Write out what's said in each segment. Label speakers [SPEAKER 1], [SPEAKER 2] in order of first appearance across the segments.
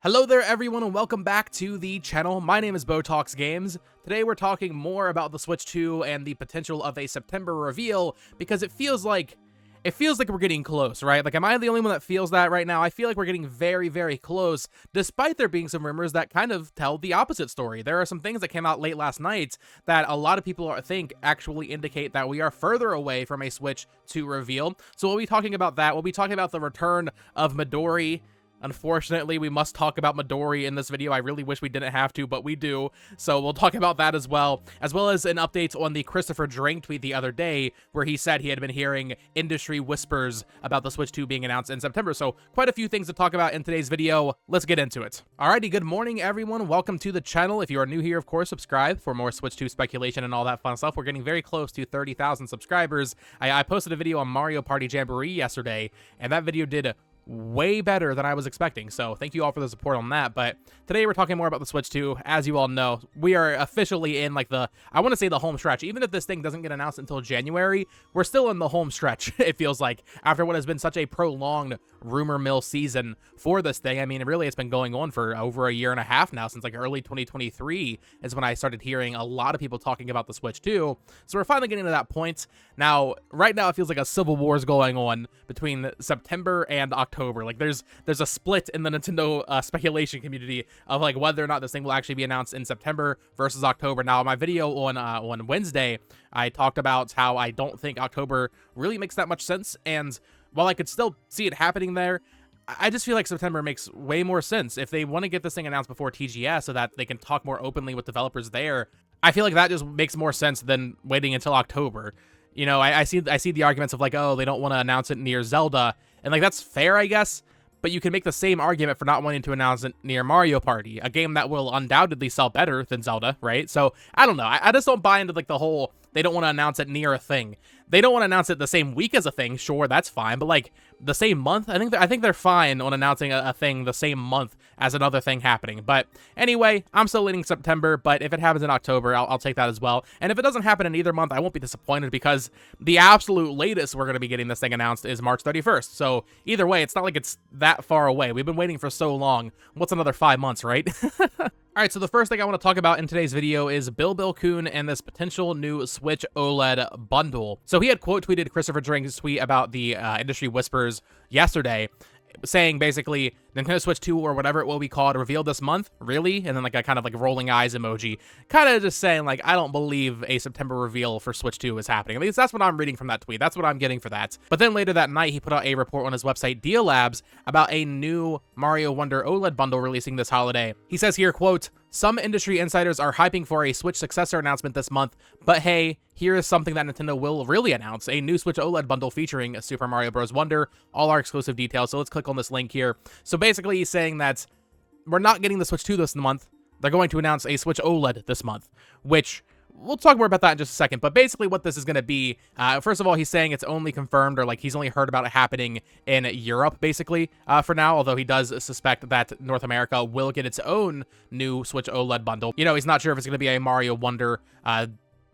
[SPEAKER 1] Hello there everyone and welcome back to the channel. My name is Botox Games. Today we're talking more about the Switch 2 and the potential of a September reveal because it feels like we're getting close, right? Like, am I the only one that feels that right now? I feel like we're getting very, very close, despite there being some rumors that kind of tell the opposite story. There are some things that came out late last night that a lot of people think actually indicate that we are further away from a Switch 2 reveal. So we'll be talking about that. We'll be talking about the return of Midori. Unfortunately, we must talk about Midori in this video. I really wish we didn't have to, but we do. So we'll talk about that as well as an update on the Christopher Drink tweet the other day, where he said he had been hearing industry whispers about the Switch 2 being announced in September. So quite a few things to talk about in today's video. Let's get into it. Alrighty, good morning, everyone. Welcome to the channel. If you are new here, of course, subscribe for more Switch 2 speculation and all that fun stuff. We're getting very close to 30,000 subscribers. I posted a video on Mario Party Jamboree yesterday, and that video did way better than I was expecting, so thank you all for the support on that. But today we're talking more about the Switch 2. As you all know, we are officially in, like, I want to say the home stretch. Even if this thing doesn't get announced until January, we're still in the home stretch, it feels like, after what has been such a prolonged rumor mill season for this thing. I mean, really, it's been going on for over a year and a half now, since like early 2023 is when I started hearing a lot of people talking about the Switch 2. So we're finally getting to that point. Now, right now, it feels like a civil war is going on between September and October. Like, there's a split in the Nintendo speculation community of like whether or not this thing will actually be announced in September versus October. Now, in my video on Wednesday, I talked about how I don't think October really makes that much sense, and while I could still see it happening there, I just feel like September makes way more sense. If they want to get this thing announced before TGS so that they can talk more openly with developers there, I feel like that just makes more sense than waiting until October. You know, I see the arguments of like, oh, they don't want to announce it near Zelda, and like, that's fair, I guess, but you can make the same argument for not wanting to announce it near Mario Party, a game that will undoubtedly sell better than Zelda, right? So, I don't know. I just don't buy into like the whole, they don't want to announce it near a thing. They don't want to announce it the same week as a thing, sure, that's fine, but like the same month, I think they're fine on announcing a thing the same month as another thing happening. But anyway, I'm still leaning September, but if it happens in October, I'll take that as well. And if it doesn't happen in either month, I won't be disappointed, because the absolute latest we're going to be getting this thing announced is March 31st. So either way, it's not like it's that far away. We've been waiting for so long. What's another 5 months, right? Alright, so the first thing I want to talk about in today's video is Bill-Kun and this potential new Switch OLED bundle. So he had quote tweeted Christopher Drink's tweet about the industry whispers yesterday, saying basically, Nintendo Switch 2 or whatever it will be called revealed this month? Really? And then like a kind of like rolling eyes emoji. Kind of just saying like, I don't believe a September reveal for Switch 2 is happening. At least that's what I'm reading from that tweet. That's what I'm getting for that. But then later that night, he put out a report on his website, Deal Labs, about a new Mario Wonder OLED bundle releasing this holiday. He says here, quote, "Some industry insiders are hyping for a Switch successor announcement this month, but hey, here is something that Nintendo will really announce, a new Switch OLED bundle featuring Super Mario Bros. Wonder, all our exclusive details." So let's click on this link here. So basically he's saying that we're not getting the Switch 2 this month. They're going to announce a Switch OLED this month, which we'll talk more about that in just a second. But basically what this is going to be, first of all, he's saying it's only confirmed, or like he's only heard about it happening in Europe, basically, for now, although he does suspect that North America will get its own new Switch OLED bundle. You know, he's not sure if it's going to be a Mario Wonder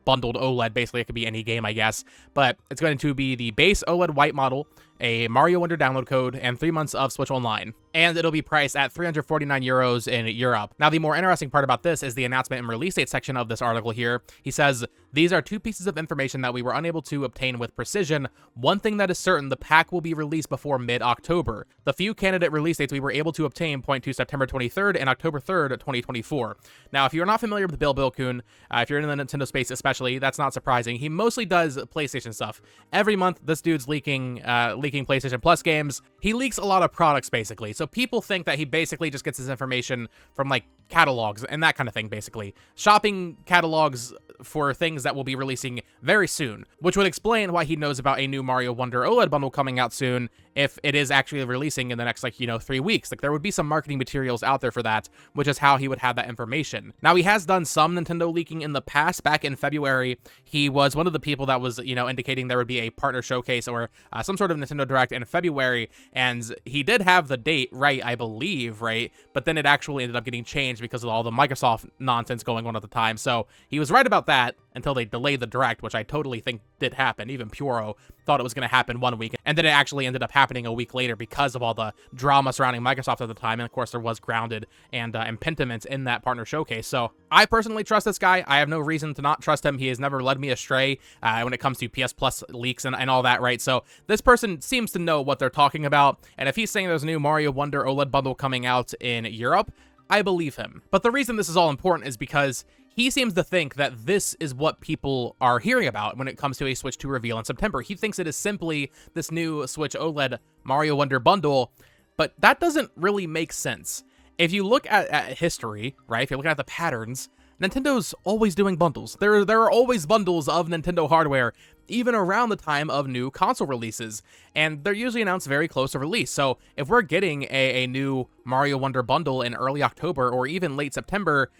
[SPEAKER 1] bundled OLED. Basically, it could be any game, I guess, but it's going to be the base OLED white model, a Mario Wonder download code, and 3 months of Switch Online. And it'll be priced at 349 euros in Europe. Now, the more interesting part about this is the announcement and release date section of this article here. He says, "These are two pieces of information that we were unable to obtain with precision. One thing that is certain, the pack will be released before mid-October. The few candidate release dates we were able to obtain point to September 23rd and October 3rd, 2024. Now, if you're not familiar with Bill-Kun, if you're in the Nintendo space especially, that's not surprising. He mostly does PlayStation stuff. Every month, this dude's leaking PlayStation Plus games. He leaks a lot of products, basically. So people think that he basically just gets his information from like catalogs and that kind of thing, basically. Shopping catalogs for things that will be releasing very soon, which would explain why he knows about a new Mario Wonder OLED bundle coming out soon if it is actually releasing in the next, like, 3 weeks. Like, there would be some marketing materials out there for that, which is how he would have that information. Now, he has done some Nintendo leaking in the past. Back in February, he was one of the people that was, indicating there would be a partner showcase or some sort of Nintendo Direct in February, and he did have the date right, I believe, right? But then it actually ended up getting changed because of all the Microsoft nonsense going on at the time. So he was right about that until they delayed the Direct, which I totally think did happen. Even Puro thought it was going to happen 1 week, and then it actually ended up happening happening a week later because of all the drama surrounding Microsoft at the time. And of course, there was Grounded and Pentiment in that partner showcase. So I personally trust this guy. I have no reason to not trust him. He has never led me astray when it comes to PS Plus leaks and all that, right? So this person seems to know what they're talking about. And if he's saying there's a new Mario Wonder OLED bundle coming out in Europe, I believe him. But the reason this is all important is because he seems to think that this is what people are hearing about when it comes to a Switch 2 reveal in September. He thinks it is simply this new Switch OLED Mario Wonder bundle, but that doesn't really make sense. If you look at history, right, if you're looking at the patterns, Nintendo's always doing bundles. There are always bundles of Nintendo hardware, even around the time of new console releases, and they're usually announced very close to release. So if we're getting a new Mario Wonder bundle in early October or even late September,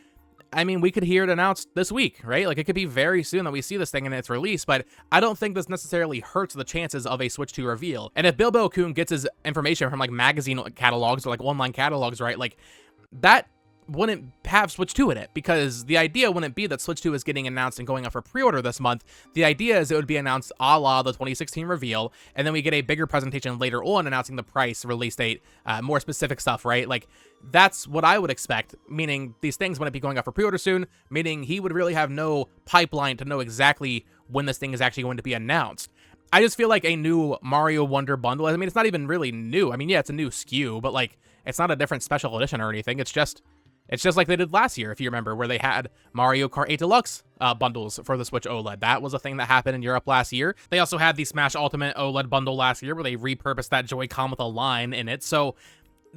[SPEAKER 1] I mean, we could hear it announced this week, right? Like, it could be very soon that we see this thing in its release, but I don't think this necessarily hurts the chances of a Switch 2 reveal. And if Bilbo Kun gets his information from, like, magazine catalogs or, like, online catalogs, right, like, that wouldn't have Switch 2 in it, because the idea wouldn't be that Switch 2 is getting announced and going up for pre-order this month. The idea is it would be announced a la the 2016 reveal, and then we get a bigger presentation later on announcing the price, release date, more specific stuff, right? Like, that's what I would expect, meaning these things wouldn't be going up for pre-order soon, meaning he would really have no pipeline to know exactly when this thing is actually going to be announced. I just feel like a new Mario Wonder bundle, I mean, it's not even really new. I mean, yeah, it's a new SKU, but, like, it's not a different special edition or anything. It's just like they did last year, if you remember, where they had Mario Kart 8 Deluxe bundles for the Switch OLED. That was a thing that happened in Europe last year. They also had the Smash Ultimate OLED bundle last year, where they repurposed that Joy-Con with a line in it. So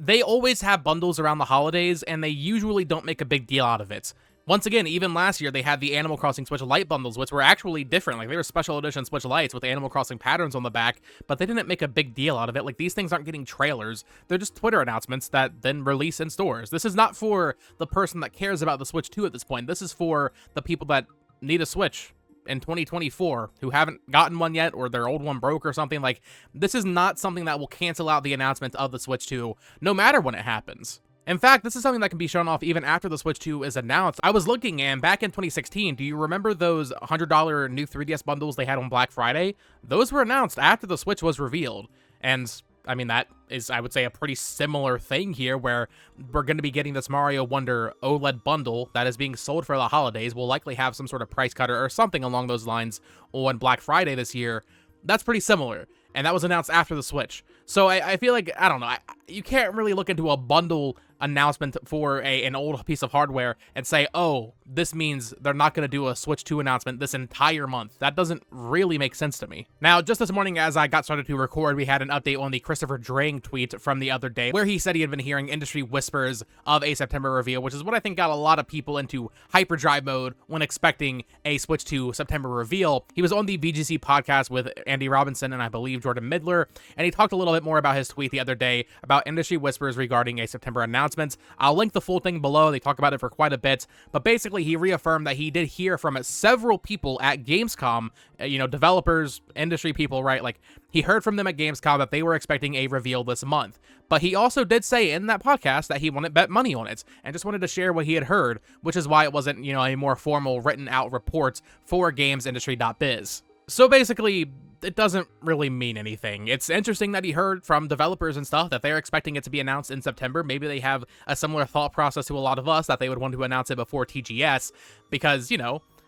[SPEAKER 1] they always have bundles around the holidays, and they usually don't make a big deal out of it. Once again, even last year, they had the Animal Crossing Switch Lite bundles, which were actually different. Like, they were special edition Switch Lites with Animal Crossing patterns on the back, but they didn't make a big deal out of it. Like, these things aren't getting trailers. They're just Twitter announcements that then release in stores. This is not for the person that cares about the Switch 2 at this point. This is for the people that need a Switch in 2024 who haven't gotten one yet, or their old one broke or something. Like, this is not something that will cancel out the announcement of the Switch 2, no matter when it happens. In fact, this is something that can be shown off even after the Switch 2 is announced. I was looking, and back in 2016, do you remember those $100 new 3DS bundles they had on Black Friday? Those were announced after the Switch was revealed. And, I mean, that is, I would say, a pretty similar thing here, where we're going to be getting this Mario Wonder OLED bundle that is being sold for the holidays. We'll likely have some sort of price cutter or something along those lines on Black Friday this year. That's pretty similar. And that was announced after the Switch. So I feel like, I don't know, you can't really look into a bundle announcement for an old piece of hardware and say, oh, this means they're not going to do a Switch 2 announcement this entire month. That doesn't really make sense to me. Now, just this morning as I got started to record, we had an update on the Christopher Drang tweet from the other day, where he said he had been hearing industry whispers of a September reveal, which is what I think got a lot of people into hyperdrive mode when expecting a Switch 2 September reveal. He was on the VGC podcast with Andy Robinson and I believe Jordan Midler, and he talked a little bit more about his tweet the other day about industry whispers regarding a September announcement. I'll link the full thing below. They talk about it for quite a bit, but basically he reaffirmed that he did hear from several people at Gamescom, developers, industry people, right? Like, he heard from them at Gamescom that they were expecting a reveal this month. But he also did say in that podcast that he wouldn't bet money on it and just wanted to share what he had heard, which is why it wasn't, a more formal written out report for gamesindustry.biz. So basically, it doesn't really mean anything. It's interesting that he heard from developers and stuff that they're expecting it to be announced in September. Maybe they have a similar thought process to a lot of us, that they would want to announce it before TGS, because,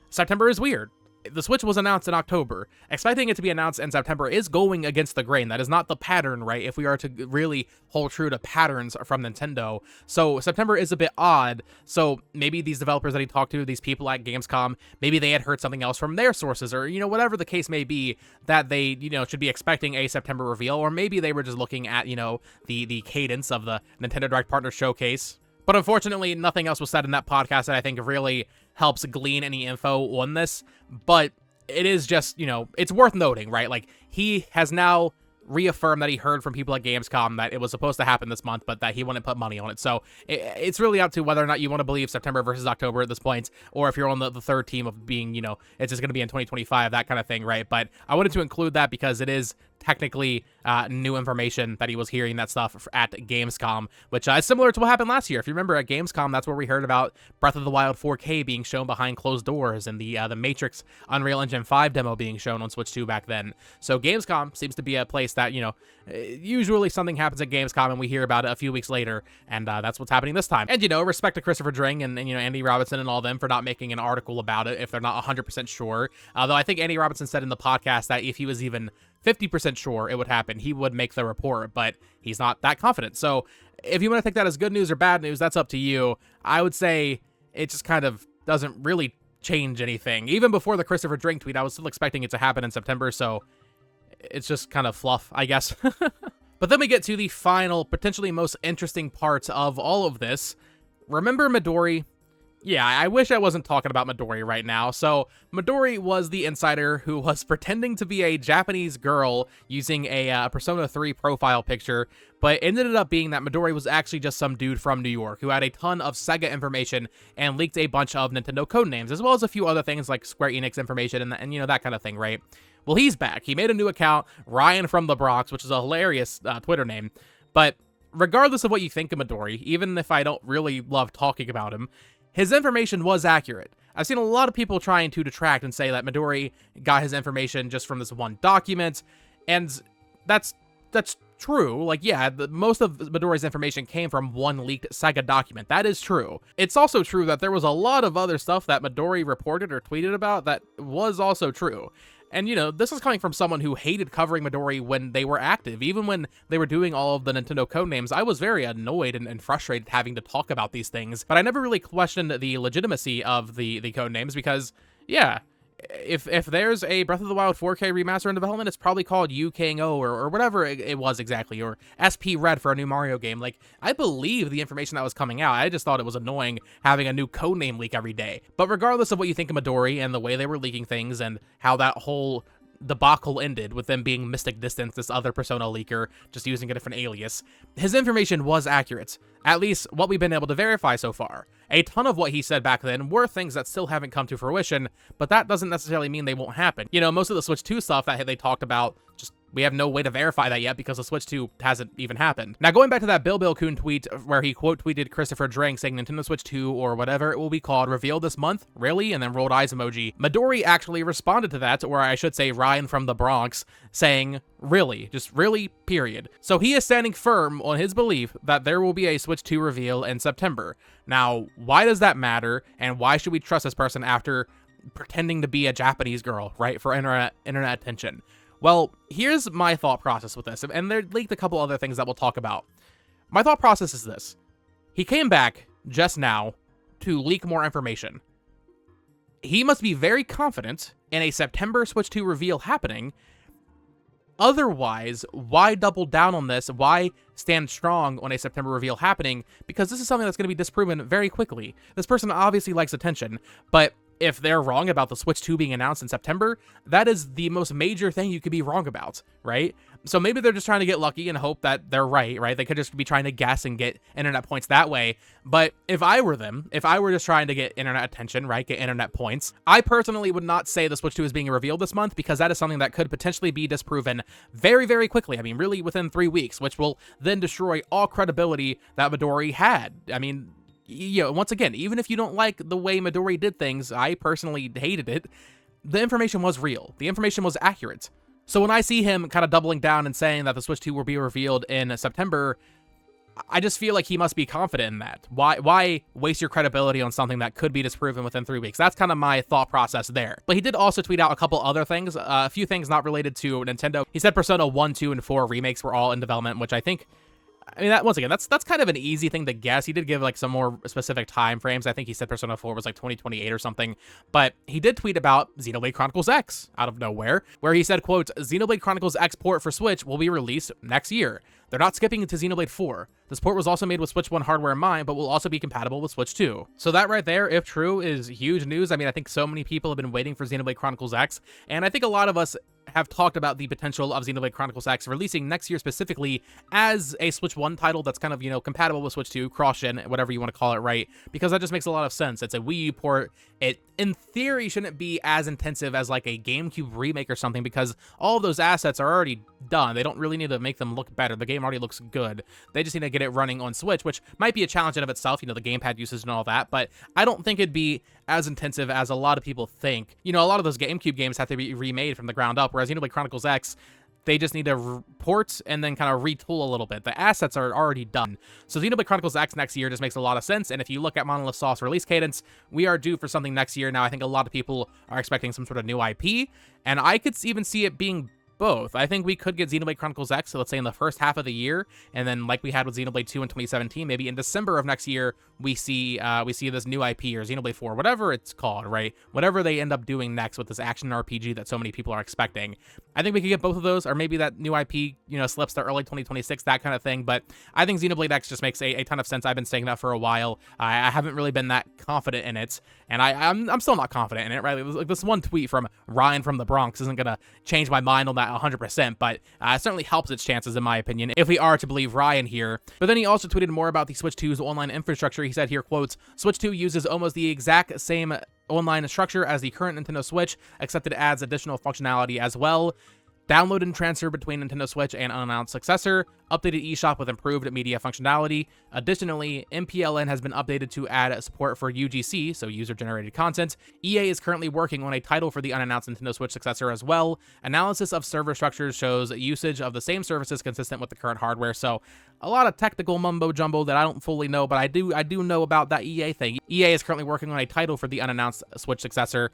[SPEAKER 1] September is weird. The Switch was announced in October. Expecting it to be announced in September is going against the grain. That is not the pattern, right? If we are to really hold true to patterns from Nintendo. So September is a bit odd. So maybe these developers that he talked to, these people at Gamescom, maybe they had heard something else from their sources, or, whatever the case may be, that they, should be expecting a September reveal. Or maybe they were just looking at, the cadence of the Nintendo Direct Partner Showcase. But unfortunately, nothing else was said in that podcast that I think really helps glean any info on this. But it is just, it's worth noting, right? Like, he has now reaffirmed that he heard from people at Gamescom that it was supposed to happen this month, but that he wouldn't put money on it. So it's really up to whether or not you want to believe September versus October at this point, or if you're on the third team of being, it's just going to be in 2025, that kind of thing, right? But I wanted to include that because it is technically new information that he was hearing that stuff at Gamescom, which is similar to what happened last year. If you remember at Gamescom, that's where we heard about Breath of the Wild 4K being shown behind closed doors and the Matrix Unreal Engine 5 demo being shown on Switch 2 back then. So Gamescom seems to be a place that, usually something happens at Gamescom and we hear about it a few weeks later, and that's what's happening this time. And, respect to Christopher Dring and Andy Robinson and all them for not making an article about it if they're not 100% sure. Although I think Andy Robinson said in the podcast that if he was even 50% sure it would happen, he would make the report, but he's not that confident. So if you want to take that as good news or bad news, that's up to you. I would say it just kind of doesn't really change anything. Even before the Christopher Drink tweet, I was still expecting it to happen in September, so it's just kind of fluff, I guess. But then we get to the final, potentially most interesting part of all of this. Remember Midori? Yeah, I wish I wasn't talking about Midori right now. So Midori was the insider who was pretending to be a Japanese girl using a Persona 3 profile picture, but it ended up being that Midori was actually just some dude from New York who had a ton of Sega information and leaked a bunch of Nintendo code names, as well as a few other things like Square Enix information and that kind of thing, right? Well, he's back. He made a new account, Ryan from the Bronx, which is a hilarious Twitter name, but regardless of what you think of Midori, even if I don't really love talking about him, his information was accurate. I've seen a lot of people trying to detract and say that Midori got his information just from this one document, and that's true. Like, yeah, most of Midori's information came from one leaked Sega document. That is true. It's also true that there was a lot of other stuff that Midori reported or tweeted about that was also true. And, this is coming from someone who hated covering Midori when they were active. Even when they were doing all of the Nintendo codenames, I was very annoyed and frustrated having to talk about these things. But I never really questioned the legitimacy of the codenames because, yeah, if there's a Breath of the Wild 4K remaster in development, it's probably called UKO or whatever it was exactly, or SP Red for a new Mario game. Like, I believe the information that was coming out. I just thought it was annoying having a new codename leak every day. But regardless of what you think of Midori and the way they were leaking things and how that whole debacle ended with them being Mystic Distance, this other Persona leaker, just using a different alias, his information was accurate. At least what we've been able to verify so far. A ton of what he said back then were things that still haven't come to fruition, but that doesn't necessarily mean they won't happen. Most of the Switch 2 stuff that they talked about, just we have no way to verify that yet because the Switch 2 hasn't even happened. Now, going back to that Bill Kun tweet where he quote tweeted Christopher Drank saying Nintendo Switch 2 or whatever it will be called revealed this month, really? And then rolled eyes emoji. Midori actually responded to that, or I should say Ryan from the Bronx, saying, really, just really, period. So he is standing firm on his belief that there will be a Switch 2 reveal in September. Now, why does that matter? And why should we trust this person after pretending to be a Japanese girl, right, for internet attention? Well, here's my thought process with this, and there leaked a couple other things that we'll talk about. My thought process is this. He came back just now to leak more information. He must be very confident in a September Switch 2 reveal happening. Otherwise, why double down on this? Why stand strong on a September reveal happening? Because this is something that's going to be disproven very quickly. This person obviously likes attention, but if they're wrong about the Switch 2 being announced in September, that is the most major thing you could be wrong about, right? So maybe they're just trying to get lucky and hope that they're right? They could just be trying to guess and get internet points that way. But if I were them, if I were just trying to get internet attention, right, get internet points, I personally would not say the Switch 2 is being revealed this month because that is something that could potentially be disproven very, very quickly. I mean, really within 3 weeks, which will then destroy all credibility that Midori had. I mean, once again, even if you don't like the way Midori did things, I personally hated it, the information was real. The information was accurate. So when I see him kind of doubling down and saying that the Switch 2 will be revealed in September, I just feel like he must be confident in that. Why waste your credibility on something that could be disproven within 3 weeks? That's kind of my thought process there. But he did also tweet out a couple other things, a few things not related to Nintendo. He said Persona 1, 2, and 4 remakes were all in development, which I think, once again, that's kind of an easy thing to guess. He did give some more specific time frames. I think he said Persona 4 was 2028 or something. But he did tweet about Xenoblade Chronicles X out of nowhere, where he said, quote, Xenoblade Chronicles X port for Switch will be released next year. They're not skipping to Xenoblade 4. This port was also made with Switch 1 hardware in mind, but will also be compatible with Switch 2. So that right there, if true, is huge news. I think so many people have been waiting for Xenoblade Chronicles X, and I think a lot of us have talked about the potential of Xenoblade Chronicles X releasing next year specifically as a Switch 1 title that's kind of, compatible with Switch 2, cross-gen, whatever you want to call it, right? Because that just makes a lot of sense. It's a Wii U port. It, in theory, shouldn't be as intensive as like a GameCube remake or something because all of those assets are already done. They don't really need to make them look better. The game already looks good. They just need to get it running on Switch, which might be a challenge in of itself, the gamepad usage and all that, but I don't think it'd be as intensive as a lot of people think. A lot of those GameCube games have to be remade from the ground up, whereas Xenoblade Chronicles X, they just need to port and then kind of retool a little bit. The assets are already done. So Xenoblade Chronicles X next year just makes a lot of sense, and if you look at Monolith Soft's release cadence, we are due for something next year. Now, I think a lot of people are expecting some sort of new IP, and I could even see it being both. I think we could get Xenoblade Chronicles X, so let's say in the first half of the year, and then like we had with Xenoblade 2 in 2017, maybe in December of next year, we see this new IP or Xenoblade 4, whatever it's called, right? Whatever they end up doing next with this action RPG that so many people are expecting. I think we could get both of those, or maybe that new IP, slips to early 2026, that kind of thing, but I think Xenoblade X just makes a ton of sense. I've been saying that for a while. I haven't really been that confident in it, and I'm still not confident in it, right? Like this one tweet from Ryan from the Bronx isn't gonna change my mind on that 100%, but it certainly helps its chances, in my opinion, if we are to believe Ryan here. But then he also tweeted more about the Switch 2's online infrastructure. He said here, quotes, Switch 2 uses almost the exact same online structure as the current Nintendo Switch, except it adds additional functionality as well. Download and transfer between Nintendo Switch and unannounced successor, updated eShop with improved media functionality. Additionally, MPLN has been updated to add support for UGC, so user-generated content. EA is currently working on a title for the unannounced Nintendo Switch successor as well. Analysis of server structures shows usage of the same services consistent with the current hardware, so a lot of technical mumbo-jumbo that I don't fully know, but I do know about that EA thing. EA is currently working on a title for the unannounced Switch successor.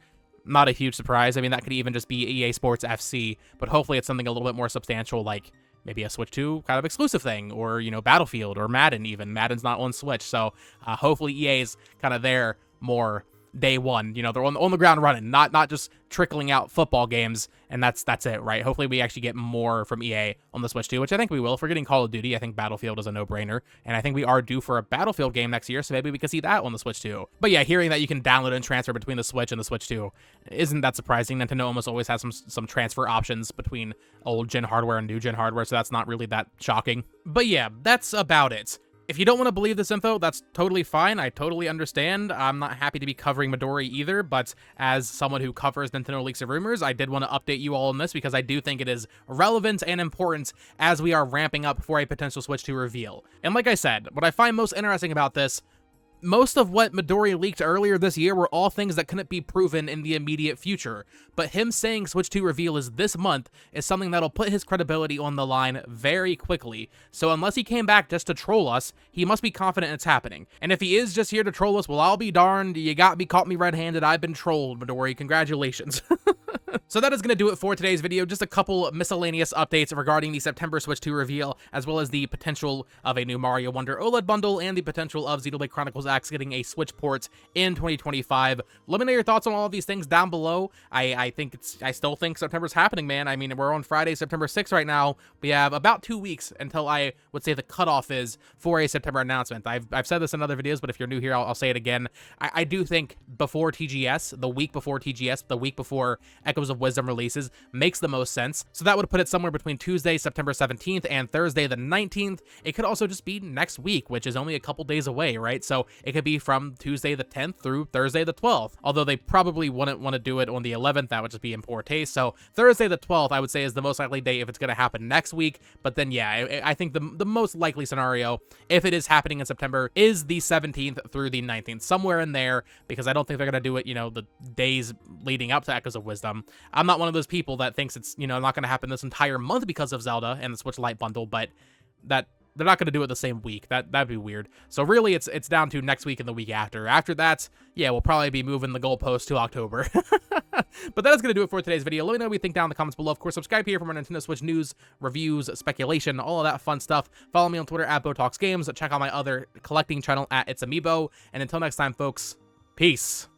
[SPEAKER 1] Not a huge surprise. I mean, that could even just be EA Sports FC, but hopefully it's something a little bit more substantial, like maybe a Switch 2 kind of exclusive thing, or, Battlefield or Madden even. Madden's not on Switch, so hopefully EA's kind of there more day one. They're on the ground running, not just trickling out football games, and that's it, right? Hopefully we actually get more from EA on the Switch 2, which I think we will. If we're getting Call of Duty, I think Battlefield is a no-brainer, and I think we are due for a Battlefield game next year, so maybe we can see that on the Switch 2. But yeah, hearing that you can download and transfer between the Switch and the Switch 2 isn't that surprising. Nintendo almost always has some transfer options between old-gen hardware and new-gen hardware, so that's not really that shocking. But yeah, that's about it. If you don't want to believe this info, that's totally fine. I totally understand. I'm not happy to be covering Midori either, but as someone who covers Nintendo Leaks and Rumors, I did want to update you all on this because I do think it is relevant and important as we are ramping up for a potential Switch 2 reveal. And like I said, what I find most interesting about this, most of what Midori leaked earlier this year were all things that couldn't be proven in the immediate future, but him saying Switch 2 reveal is this month is something that'll put his credibility on the line very quickly, so unless he came back just to troll us, he must be confident it's happening. And if he is just here to troll us, well, I'll be darned, you got me, caught me red-handed, I've been trolled, Midori, congratulations. So that is going to do it for today's video. Just a couple miscellaneous updates regarding the September Switch 2 reveal, as well as the potential of a new Mario Wonder OLED bundle and the potential of Xenoblade Chronicles X getting a Switch port in 2025. Let me know your thoughts on all of these things down below. I still think September's happening, man. I mean, we're on Friday, September 6th right now. We have about 2 weeks until I would say the cutoff is for a September announcement. I've said this in other videos, but if you're new here, I'll say it again. I do think before TGS, the week before TGS, the week before Echoes of Wisdom releases makes the most sense. So that would put it somewhere between Tuesday, September 17th and Thursday the 19th. It could also just be next week, which is only a couple days away, right? So it could be from Tuesday the 10th through Thursday the 12th. Although they probably wouldn't want to do it on the 11th, that would just be in poor taste. So Thursday the 12th, I would say, is the most likely date if it's going to happen next week. But then, yeah, I think the most likely scenario, if it is happening in September, is the 17th through the 19th, somewhere in there, because I don't think they're going to do it, the days leading up to Echoes of Wisdom. I'm not one of those people that thinks it's, not going to happen this entire month because of Zelda and the Switch Lite bundle, but that they're not going to do it the same week. That'd be weird. So really, it's down to next week and the week after. After that, yeah, we'll probably be moving the goalpost to October. But that is going to do it for today's video. Let me know what you think down in the comments below. Of course, subscribe here for more Nintendo Switch news, reviews, speculation, all of that fun stuff. Follow me on Twitter at BoTalksGames. Check out my other collecting channel at It's Amiibo. And until next time, folks, peace.